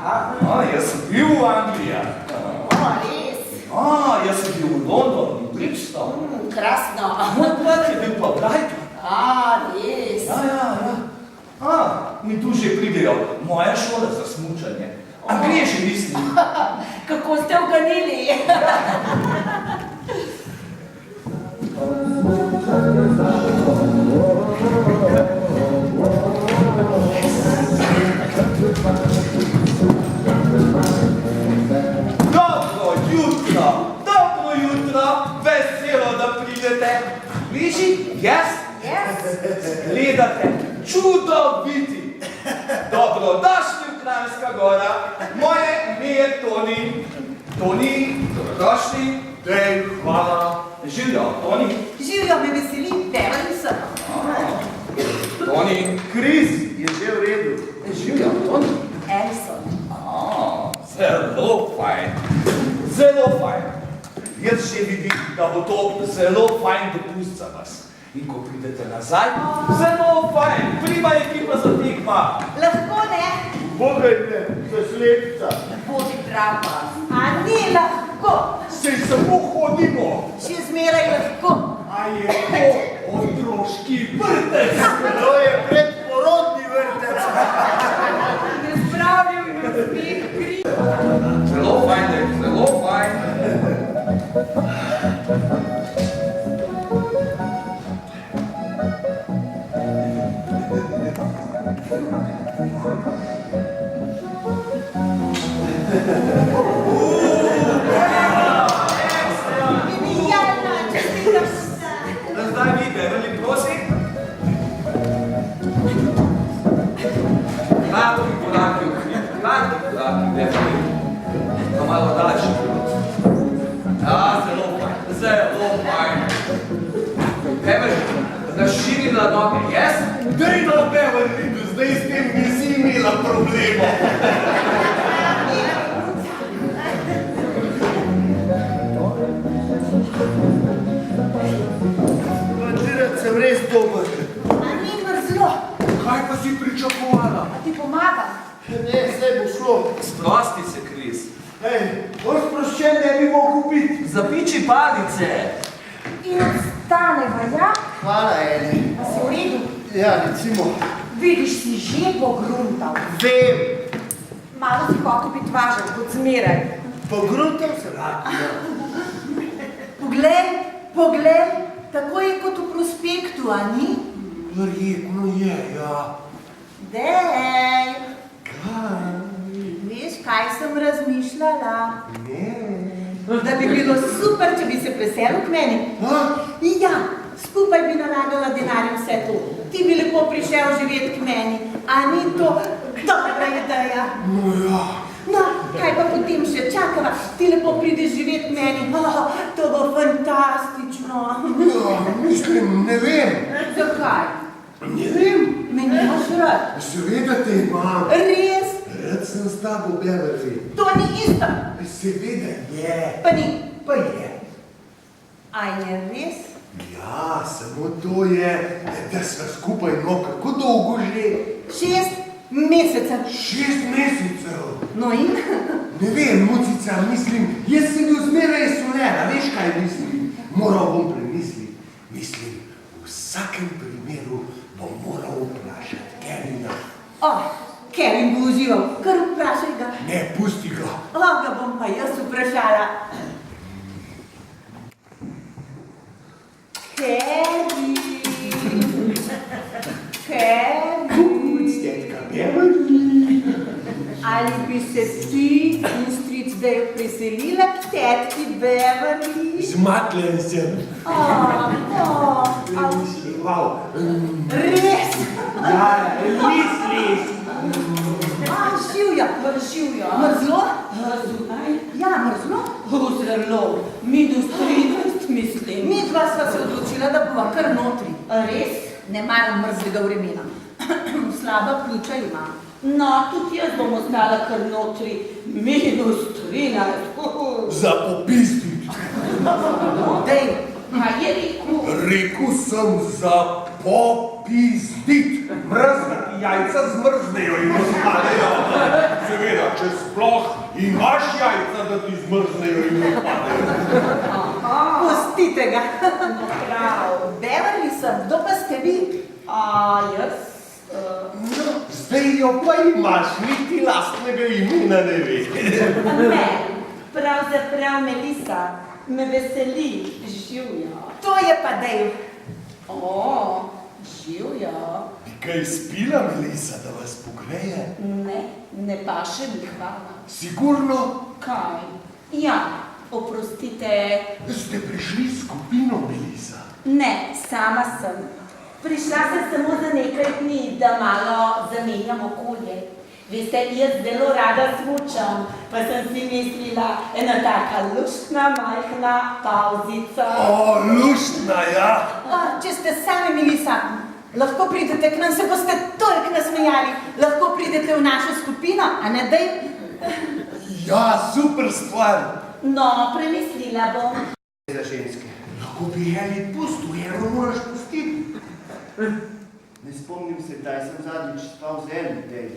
Jaz sem bil v Angliji. Res? Jaz sem bil v Londonu in Brixton. Krasno. Moj brat je bil pa v Brighton. Res? Mi tu že pridejo moje šole za smučanje. Angleži mislim. Kako ste uganili? Dobro jutro, veselo, da pridete. Bliži? Jaz? Gledate, čudoviti. Dobrodošli v Kranjska Gora. Moje ime je Toni. Toni, dobrodošli. Dej, hvala. Živjo, Toni. Živjo, me veseli, Beverly sem. Toni, Chris je že v redu. Živjo, Toni. Alison. Zelo fajn. Zelo fajn. Jaz že vidim, da bo to zelo fajn dopust za vas. In ko pridete nazaj, zelo fajn. Prima ekipa za tekma. Lahko ne? Pogajte, za slepca. Bodi prava. A ni lahko? Sej samo hodimo. Še zmeraj lahko. A je to otroški vrtec? To je predporodni vrtec. Ne spravljam in smeh kri. Zelo fajn, zelo fajn. Zdaj vi, Beverly, prosim. Kratki koraki v hrib, kratki koraki, Beverly. Pa malo daljši. Zelo fajn. Beverly, razširi na noge, jaz? Dej no, Beverly, zdaj s tem nisi imela problema. Mandirat sem res dober. A ni mrzlo? Kaj pa si pričakovala? A ti pomagam? Ne, vse bo šlo. Sprosti se, Chris. Bolj sproščen ne bi mogel biti. Zapiči palice. In ostaneva, ja? Hvala, Eli. A si v redu? Ja, recimo. Vidiš, si že pogruntal. Vem. Malo si hotel biti važen, kot zmeraj. Pogruntal se rad. Poglej, tako je kot v prospektu, a ni? Verjetno je, ja. Dej, Kaj? veš, kaj sem razmišljala? Ne. Da bi bilo super, če bi se preselil k meni. Ja, skupaj bi nalagala denarjem vse to. Ti bi lepo prišel živeti k meni. A ni to dobra ideja? No ja. No, kaj pa potem še čakava? Ti lepo prideš živeti k meni. To bo fantastično. Ja, mislim, ne vem. Zakaj? Ne vem. Me nimaš rad? Seveda te imam. Res? Rad sem s tabo, Beverly. To ni isto. Seveda je. Pa ni. Pa je. A je res? Ja, samo to je, da sva skupaj, no, kako dolgo že? 6 mesecev. 6 mesecev. No in? Ne vem, Mucica, mislim, jaz sem bil zmeraj solera, veš kaj mislim? Moral bom premisliti. Mislim, v vsakem primeru bom moral vprašati Kevina. Kevin bo užival, kar vprašaj ga. Ne, pusti ga. Ga bom pa jaz vprašala. Kevin. Stetka Beverly. Ali bi se ti in stric zdaj preselila k tetki Beverly? Zmatljen sem. Wow. Res? Ja, misliš. Živja. Mrzlo? Ja, mrzlo. Zelo. -13, mislim. Mi dva sva se odločila, da bova kar notri. Res? Ne maram mrzlega vremena. Slaba pljuča imam. No, tudi jaz bom ostala kar notri. -13. Za popisti. Dej, kaj je rekel? Rekel sem za popizdit. Mrznati jajca zmrznejo in ostanejo. Seveda, če Imaš jajca, da ti zmrznejo in odpadejo. Pustite ga. Prav, Beverly sem, kdo pa ste vi? Jaz? No, zdaj jo pa imaš, niti lastnega imena ne ve. Ne, pravzaprav Melisa, me veseli, živjo. To je pa Dave. Živjo. Bi kaj spila, Melisa, da vas pogreje? Ne paše mi, hvala. Sigurno? Kaj? Ja, oprostite. Ste prišli s skupino, Melisa? Ne, sama sem. Prišla sem samo za nekaj dni, da malo zamenjam okolje. Veste, jaz zelo rada smučam, pa sem si mislila, ena taka luštna, majhna pauzica. Luštna, ja. Če ste sami, Melisa, lahko pridete k nam, se boste toliko nasmejali. Lahko pridete v našo skupino, a ne Dave? Ja, super stvar. No, premislila bom. Za ženske. Lahko bi Heli pustil, Jero moraš pustiti. Ne spomnim se, kdaj sem zadnjič spal z enim, Dej.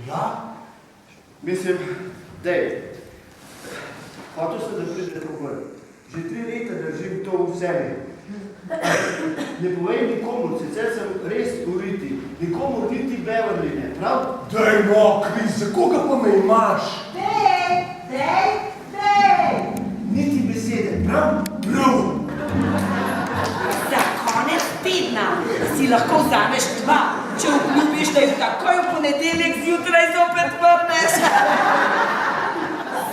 Ja? Mislim, Dej, hotel sem, da pridete pokoj. Že 3 leta držim to v sebi. Ne povej nikomu, sicer sem res uriti. Nikomu niti Beverly ne, prav? Daj no, Kris, za koga pa me imaš? Dave! Niti besede, prav? Prav. Za konec tedna si lahko vzameš 2, če obljubiš, da jih takoj v ponedeljek zjutraj zopet vrneš.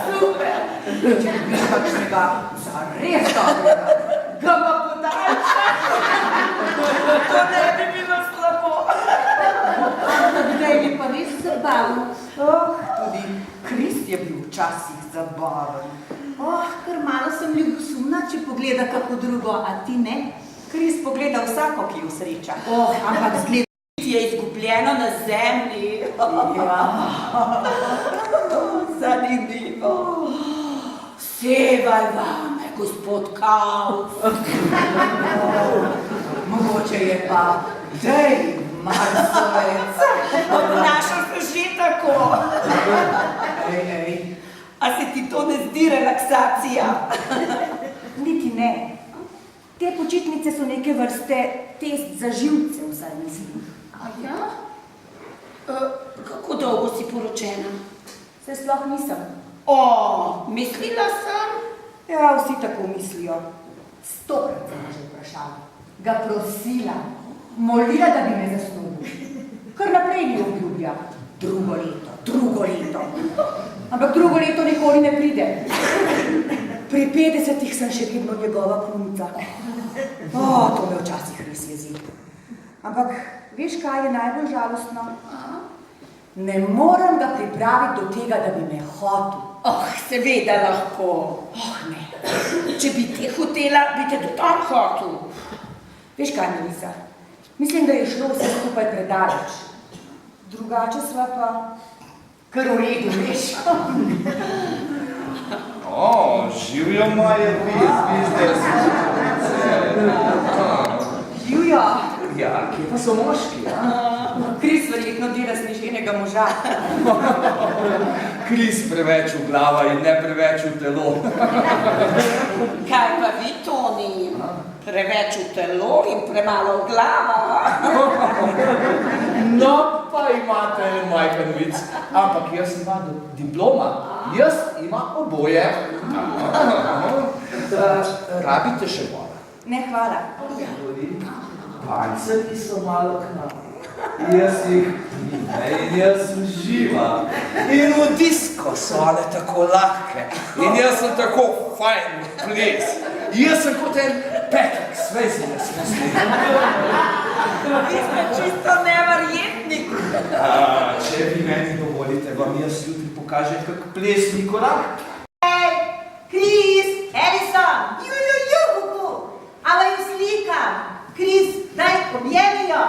Super! Če dobiš kakšnega zares dobrega, ga pa podaljšaš. To ne bi bilo slabo. Dave je pa res zabaven. Tudi Kris je bil včasih zabaven. Kar malo sem ljubosumna, če pogleda kako drugo, a ti ne? Kris pogleda vsako, ki jo sreča. Ampak zgleda. Je izgubljeno na zemlji. Zanimivo. Sevaj vame, gospod Kaus. Mogoče je pa Dave Marsovec. Obnašal se že tako. A se ti to ne zdi relaksacija? Niti ne. Te počitnice so neke vrste test za živce, vsaj mislim. Ja? Kako dolgo si poročena? Se sploh nisem. Mislila sem. Ja, vsi tako mislijo. 100% sem že vprašala. Ga prosila, molila, da bi me zasnubil. Kar naprej mi obljublja. Drugo leto. Ampak drugo leto nikoli ne pride. Pri 50 sem še vedno njegova punica. To me včasih res jezi. Ampak veš, kaj je najbolj žalostno? Ne morem ga pripraviti do tega, da bi me hotel. Seveda lahko. Ne. Če bi te hotela, bi te do tam hotel. Veš kaj, Melisa? Mislim, da je šlo vse skupaj predaleč. Drugače sva pa kar v redu, veš. Živjo moje biznes. Živjo. Ja, kje pa so moški, ja? Kris verjetno dela sneženega moža. Kris preveč v glava in ne preveč v telo. Kaj pa vi, Toni? Preveč v telo in premalo v glava? No, pa imate majhen vic. Ampak jaz imam diploma. Jaz imam oboje. Rabite še voda? Ne, hvala. Panceri so malo k nam. Jaz jih in jaz uživam. In v disko so one tako lahke. In jaz sem tako fajn ples. Jaz sem kot en Patrick Swayze na smisli. Vi ste čisto neverjetni. Če vi meni dovolite, vam jaz jutri pokažem kak plesni korak. Kris, Edison, a vaju slikam. Kris, daj, objemi jo.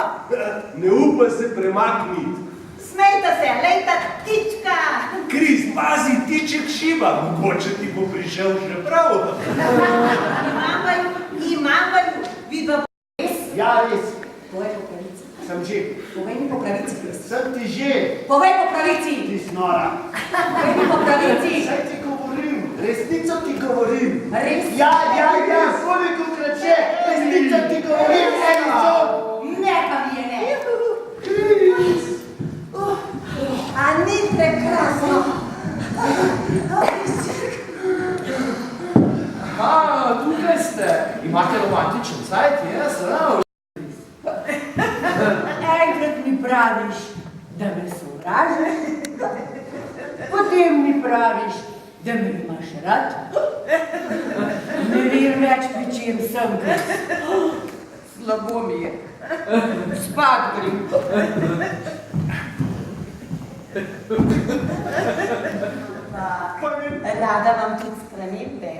Ne upa se premakniti. Smejta se, lejta ptička. Kris, pazi, tiček šiba, mogoče ti bo prišel še prav. Imam vaju, vidva bo res. Ja, res. To je pokolica. Sem že. Povej mi po pravici, Kris. Sem ti že. Povej po pravici. Ti snora. Povej mi po pravici. Saj ti govorim. Resnico ti govorim. Res? Ja, koliko krat že. Resnico ti govorim, Enico. Ne, pa mi je ne. A ni prekrasno? Tukaj ste. Imate romantičen cajt, jaz, prav. Enkrat mi praviš, da me sovražiš, potem mi praviš, da me imaš rad. Ne vem več, pri čem sem. Slabo mi je. Spat grem. Rada vam tudi spremembe.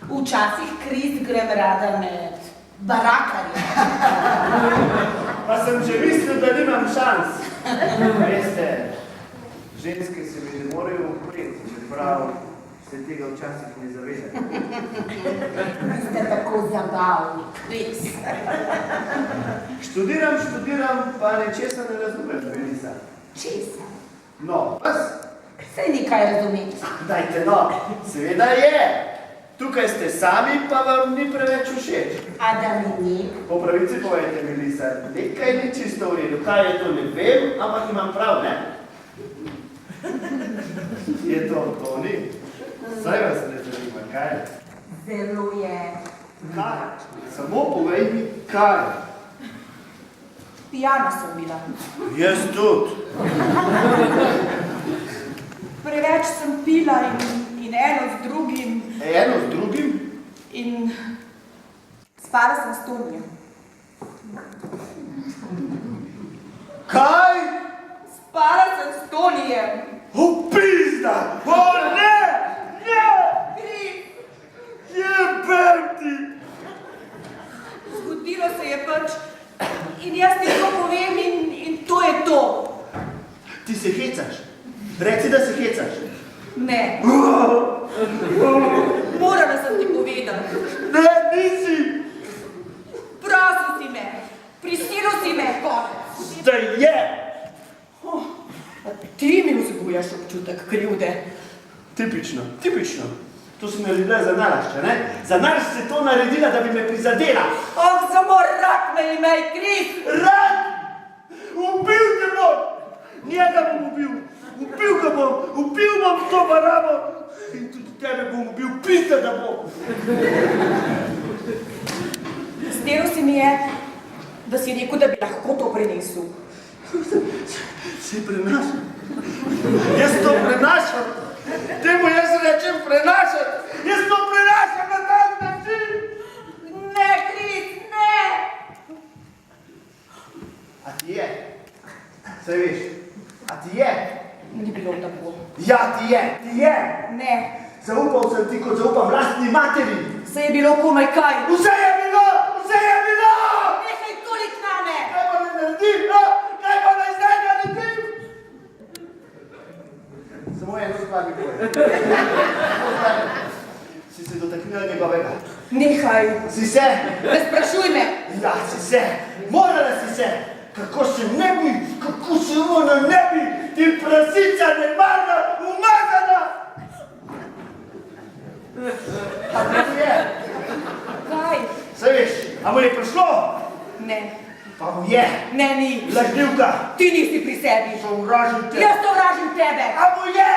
Včasih Kris grem rada med barakarje. Pa sem že mislil, da nimam šans. Veste, ženske se mi ne morejo upreti, čeprav se tega včasih ne zavedate. Vi ste tako zabavni, Kris. Študiram, pa nečesa ne razumem, Melisa. Česa? No, vas? Saj ni kaj razumeti. Dajte no, seveda je. Tukaj ste sami, pa vam ni preveč všeč. A da mi ni? Po pravici povejte, Melisa, nekaj ni čisto v redu. Kaj je to, ne vem, ampak imam prav, ne? Je to Toni? Saj vas ne zanima, kaj? Zelo je. Kaj? Samo povej mi, kaj? Pijana sem bila. Jaz tudi. Preveč sem pila in eno z drugim. Eno z drugim? In spala sem s Tonijem. Kaj? Spala sem s Tonijem. Pizda! O ne! Ne! Jebem ti! Zgodilo se je pač in jaz ti to povem in to je to. Ti se hecaš. Reci, da se hecaš. Ne. Morala sem ti povedati. Ne, nisi! Prosil si me. Prisilil si me, konec. Zdaj je! Ti mi vzbujaš občutek krivde. Tipično. To si naredila za nalašče, ne? Za nalašče si to naredila, da bi me prizadela. Oh, samo rak me imej, Kris. Rad! Ubil te bom! Njega bom ubil! Ubil bom to barabo! In tudi tebe bom ubil, pizda da bom! Zdelo se mi je, da si rekel, da bi lahko to prenesel. Se prenašam. Jaz to prenašam. Temu jaz rečem prenašati. Jaz to prenašam na tak način. Ne, Kris, ne! A ti je? Saj veš, a ti je? Ni bilo tako. Ja, ti je. Ne, Zaupal sem ti, kot zaupam vlastni materi. se je bilo komaj kaj. Vse je bilo! Nehaj tolik name! Kaj pa ne naredim, no? Kaj pa naj zdaj naredim? Samo eno stvar mi povej. Si se dotaknila njegovega? Nehaj, Si se? ne sprašuj me. Ja, si se. Morala si se. Kako se ona ne bi, ti prasica nemarna, umazana! A kaj je? Kaj? Saj veš, a mu je prišlo? Ne, Pa mu je. ne ni. Lažnivka. Ti nisi pri sebi. Sovražim te. Jaz sovražim tebe. A mu je.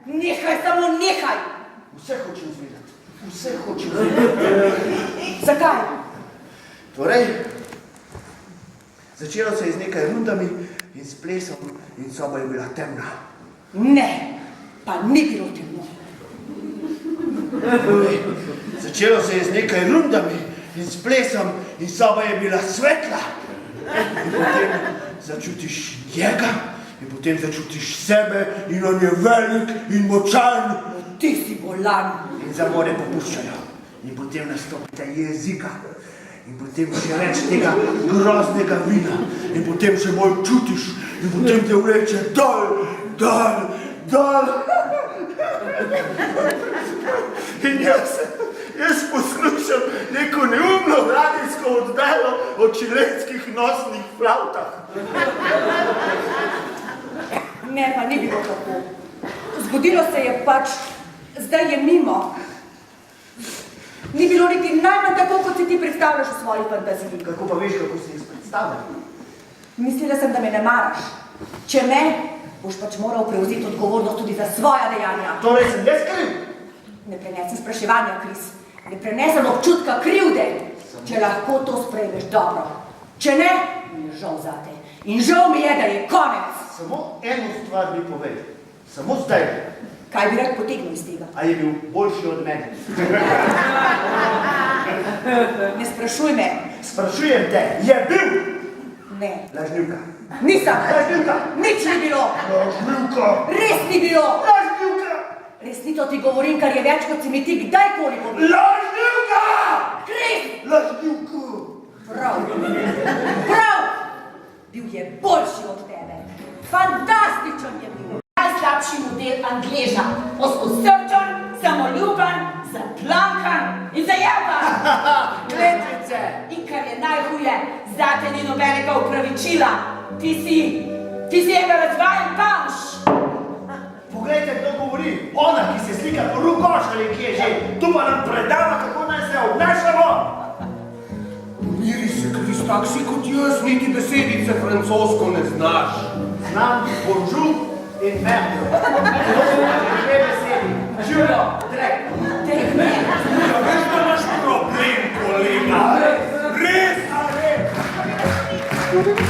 Nehaj, samo nehaj. Vse hočem zvedeti. Zakaj? Torej, začelo se je z nekaj rundami in s plesom in soba je bila temna. Ne, pa ni bilo temno. Torej, začelo se je z nekaj rundami in s plesom in soba je bila svetla. In potem začutiš njega in potem začutiš sebe in on je velik in močan. Ti si bolan. In zamore popuščajo. In potem nastopita jezika. In potem še več tega groznega vina. In potem še bolj čutiš. In potem te vleče dol. In Jaz poslušam neko neumno radijsko oddajo o čilenskih nosnih flavtah. Ne, pa ni bilo tako. Zgodilo se je pač, zdaj je mimo. Ni bilo niti najmanj tako, kot si ti predstavljaš v svoji fantaziji. Kako pa veš, kako si jaz predstavljam? Mislila sem, da me ne maraš. Če me, boš pač moral prevzeti odgovornost tudi za svoja dejanja. Torej sem jaz kriv? Ne prenesem spraševanja, Kris. Ne prenesem občutka krivde. Če lahko to sprejmeš dobro. Če ne, mi je žal zate. In žal mi je, da je konec. Samo eno stvar mi povej. Samo zdaj. Kaj bi rad potegnil iz tega? A je bil boljši od mene? Ne sprašuj me. Sprašujem te, je bil? Ne. Lažnivka. Nisem. Lažnivka. Nič ni bilo. Lažnivka. Res ni bilo. Lažnivka. Resnito ti govorim, kar je več, kot si mi ti kdajkoli povedal. Lažnivka. Kris! Lažnivka. Prav. Prav. Bil je boljši od tebe. Fantastičen je bil. Najslabši model Angleža. Osposrčen, samoljuben, zaplankan in zajeban. Kletvice. In kar je najhuje, zate ni nobenega upravičila. Ti si ena razvajen pavš. Poglejte, kdo govori. Ona, ki se slika po Rukoš ali kje že. Tu pa nam predava, kako naj se obnašamo. Umiri se, Kris, tak si kot jaz, niti besedice francosko ne znaš. Znam bonjour in merde. To so naše dve besedi. Živjo, drek. Ja, veš, da imaš problem, kolega. Res? Thank you.